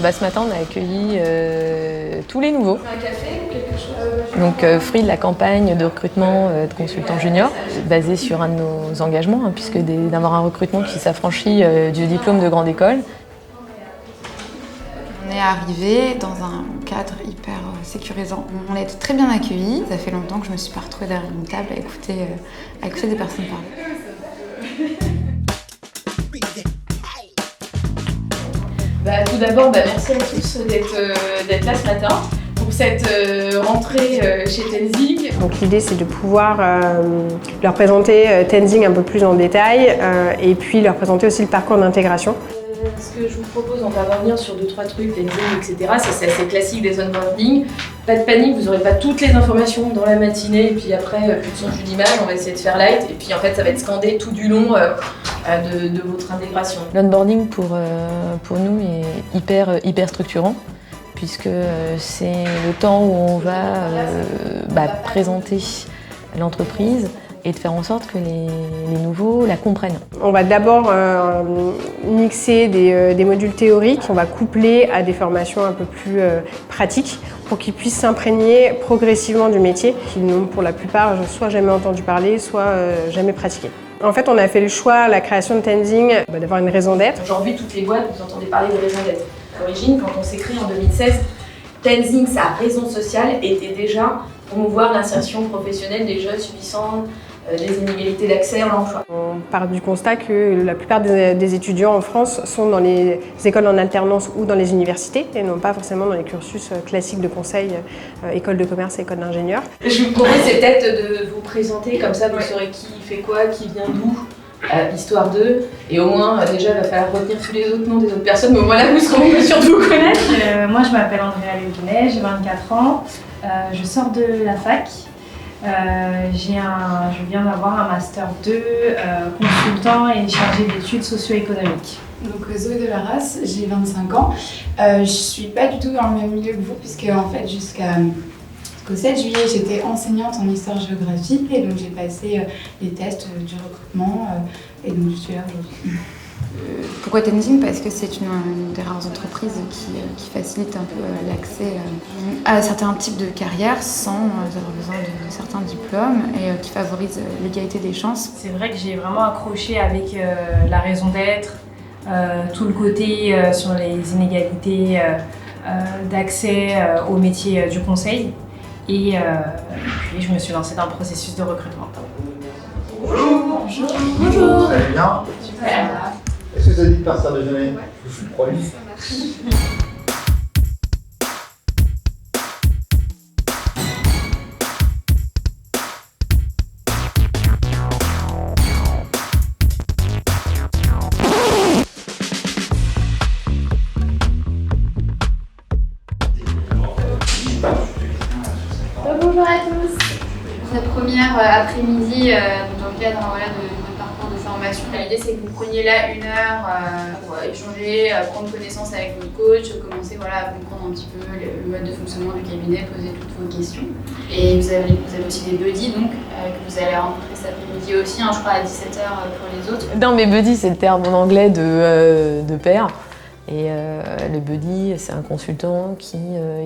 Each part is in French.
Ce matin, on a accueilli tous les nouveaux. Un café ou quelque chose? Donc, fruit de la campagne de recrutement de consultants juniors, basée sur un de nos engagements, puisque d'avoir un recrutement qui s'affranchit du diplôme de grande école. On est arrivé dans un cadre hyper sécurisant. On a été très bien accueillis. Ça fait longtemps que je ne me suis pas retrouvée derrière une table à écouter des personnes parler. Tout d'abord, merci à tous d'être là ce matin pour cette rentrée chez Tenzing. Donc l'idée c'est de pouvoir leur présenter Tenzing un peu plus en détail et puis leur présenter aussi le parcours d'intégration. Ce que je vous propose, on va revenir sur 2-3 trucs, Tenzing, etc. Ça, c'est assez classique des onboarding. Pas de panique, vous n'aurez pas toutes les informations dans la matinée et puis après, plus de son, plus d'image, on va essayer de faire light et puis en fait, ça va être scandé tout du long de votre intégration. L'onboarding pour nous est hyper structurant, puisque c'est le temps où on va présenter l'entreprise et de faire en sorte que les nouveaux la comprennent. On va d'abord mixer des modules théoriques, on va coupler à des formations un peu plus pratiques pour qu'ils puissent s'imprégner progressivement du métier, qu'ils n'ont pour la plupart soit jamais entendu parler, soit jamais pratiqué. En fait, on a fait le choix, la création de Tenzing, d'avoir une raison d'être. Aujourd'hui, toutes les boîtes, vous entendez parler de raison d'être. À l'origine, quand on s'est créé en 2016, Tenzing, sa raison sociale était déjà promouvoir l'insertion professionnelle des jeunes subissant des inégalités d'accès à l'emploi. On part du constat que la plupart des étudiants en France sont dans les écoles en alternance ou dans les universités et non pas forcément dans les cursus classiques de conseil, école de commerce et école d'ingénieur. Je vous propose c'est peut-être de vous présenter, comme ça vous saurez qui fait quoi, qui vient d'où, histoire d'eux, et au moins déjà il va falloir retenir tous les autres noms des autres personnes, mais au moins là vous serez en mesure de vous connaître. Moi je m'appelle Andrea Leguinet, j'ai 24 ans, je sors de la fac. Je viens d'avoir un master 2 consultant et chargé d'études socio-économiques. Donc Zoé de la Race, j'ai 25 ans. Je suis pas du tout dans le même milieu que vous puisque en fait jusqu'au 7 juillet j'étais enseignante en histoire-géographie et donc j'ai passé les tests du recrutement et donc je suis là aujourd'hui. Pourquoi Tenzing? Parce que c'est une des rares entreprises qui facilite un peu l'accès à certains types de carrières sans avoir besoin de certains diplômes et qui favorise l'égalité des chances. C'est vrai que j'ai vraiment accroché avec la raison d'être, tout le côté sur les inégalités d'accès au métier du conseil et puis je me suis lancée dans le processus de recrutement. Bonjour. Bonjour. Bonjour. Vous allez bien? Super. Est-ce que ça dit de faire ça déjeuner? Ouais. Je suis le premier. Ça marche. Bonjour à tous. Cette première après-midi dans le cadre de notre parcours de formation. L'idée c'est que vous preniez là 1 heure pour échanger, prendre connaissance avec votre coach, commencer à comprendre un petit peu le mode de fonctionnement du cabinet, poser toutes vos questions. Et vous avez aussi des buddies donc, que vous allez rencontrer cet après-midi aussi, je crois à 17h pour les autres. Non, mais buddy, c'est le terme en anglais de pair. Et le buddy, c'est un consultant qui,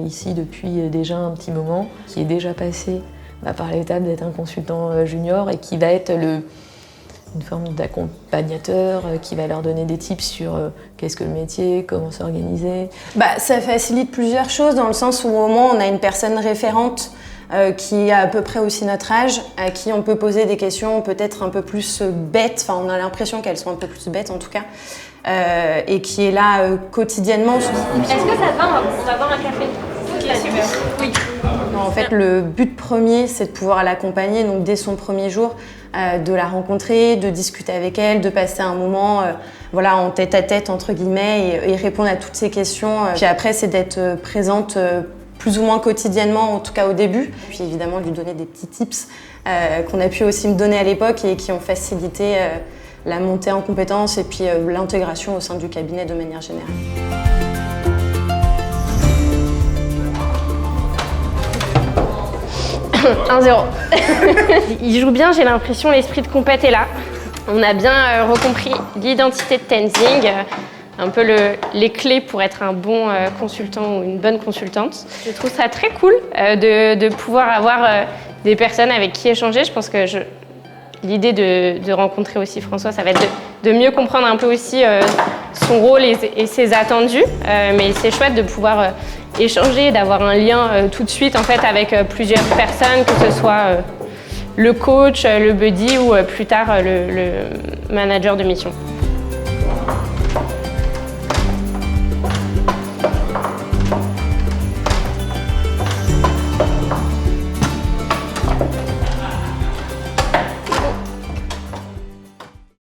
ici depuis déjà un petit moment, qui est déjà passé par l'étape d'être un consultant junior et qui va être une forme d'accompagnateur qui va leur donner des tips sur qu'est-ce que le métier, comment s'organiser. Ça facilite plusieurs choses dans le sens où au moins on a une personne référente qui a à peu près aussi notre âge, à qui on peut poser des questions peut-être un peu plus bêtes, on a l'impression qu'elles sont un peu plus bêtes en tout cas, et qui est là quotidiennement. Est-ce que ça te va? On va boire un café. Ok, super. Oui. En fait, le but premier, c'est de pouvoir l'accompagner, donc dès son premier jour, de la rencontrer, de discuter avec elle, de passer un moment en tête-à-tête, entre guillemets, et répondre à toutes ces questions. Puis après, c'est d'être présente plus ou moins quotidiennement, en tout cas au début. Puis évidemment, lui donner des petits tips qu'on a pu aussi me donner à l'époque et qui ont facilité la montée en compétences et puis l'intégration au sein du cabinet de manière générale. « 1-0 ». Il joue bien, j'ai l'impression, l'esprit de compète est là. On a bien recompris l'identité de Tenzing. un peu les clés pour être un bon consultant ou une bonne consultante. Je trouve ça très cool de pouvoir avoir des personnes avec qui échanger. Je pense que l'idée de rencontrer aussi François, ça va être de mieux comprendre un peu aussi son rôle et ses attendus. Mais c'est chouette de pouvoir échanger, d'avoir un lien tout de suite en fait, avec plusieurs personnes, que ce soit le coach, le buddy ou plus tard le manager de mission.